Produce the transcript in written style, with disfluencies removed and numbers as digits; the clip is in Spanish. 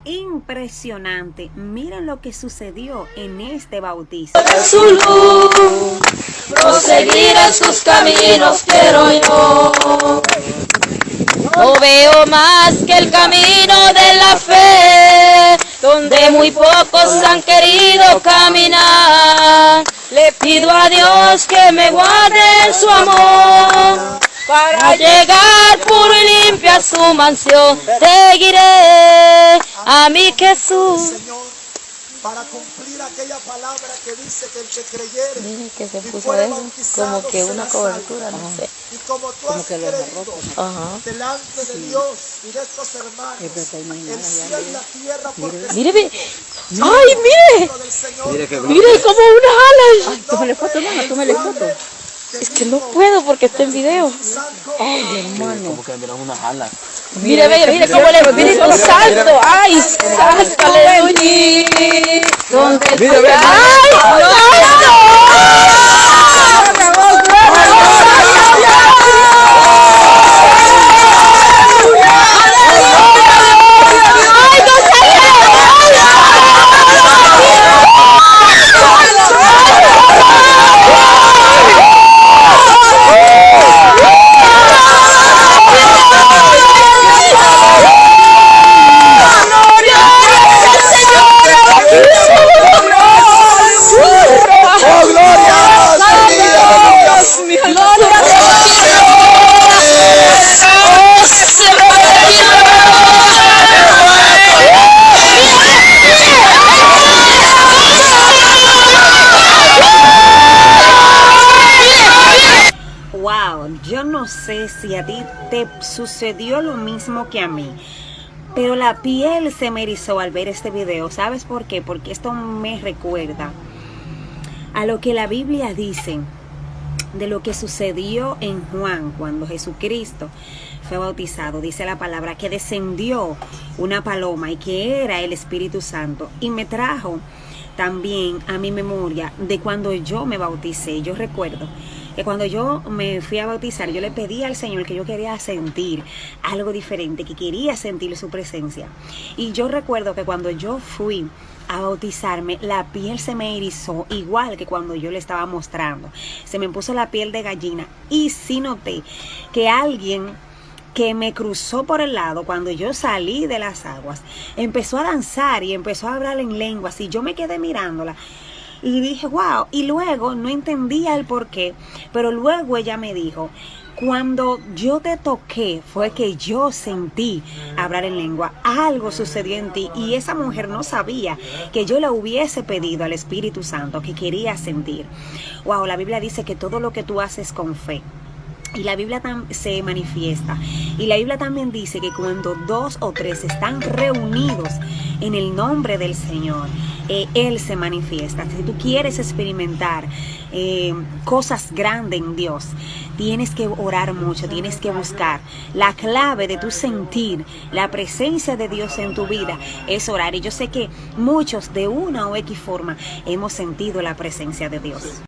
Impresionante, miren lo que sucedió en este bautizo. Su luz, proseguir en sus caminos quiero yo. No veo más que el camino de la fe, donde muy pocos han querido caminar. Le pido a Dios que me guarde en su amor, para llegar puro y limpio a su mansión. Seguiré a mi Jesús. Señor, para cumplir aquella palabra que dice que el que creyere Miren que se y puso fuere eso, bautizado como que será una salvo. cobertura, no sé. Y como tú has creído delante de Dios y de estos hermanos, el cielo y la tierra por Mire, mire. ¡Ay, mire! del Señor, Mire como unas alas. Ay, tómale foto, mamá, tómale foto. Es que no puedo porque está en video. Ay, hermano. Como que miran unas alas. Mire, mire cómo le mire con salto. ¡Ay, salto! ¡Aleluya! ¿Dónde está? ¡Ay, Wow, yo no sé si a ti te sucedió lo mismo que a mí, pero la piel se me erizó al ver este video. ¿Sabes por qué? Porque esto me recuerda a lo que la Biblia dice de lo que sucedió en Juan cuando Jesucristo fue bautizado. Dice la palabra que descendió una paloma y que era el Espíritu Santo, y me trajo también a mi memoria de cuando yo me bauticé. Yo recuerdo que cuando yo me fui a bautizar, yo le pedí al Señor que yo quería sentir algo diferente, que quería sentir su presencia. Y yo recuerdo que cuando yo fui a bautizarme, la piel se me erizó, igual que cuando yo le estaba mostrando. Se me puso la piel de gallina, y sí noté que alguien que me cruzó por el lado cuando yo salí de las aguas empezó a danzar y empezó a hablar en lenguas, y yo me quedé mirándola y dije wow. Y luego no entendía el por qué, pero luego ella me dijo: cuando yo te toqué fue que yo sentí hablar en lengua, algo sucedió en ti. Y esa mujer no sabía que yo le hubiese pedido al Espíritu Santo, que quería sentir. Wow, la Biblia dice que todo lo que tú haces con fe, y la Biblia se manifiesta. Y la Biblia también dice que cuando 2 o 3 están reunidos en el nombre del Señor, Él se manifiesta. Si tú quieres experimentar cosas grandes en Dios, tienes que orar mucho, tienes que buscar. La clave de tu sentir la presencia de Dios en tu vida es orar. Y yo sé que muchos de una o X forma hemos sentido la presencia de Dios.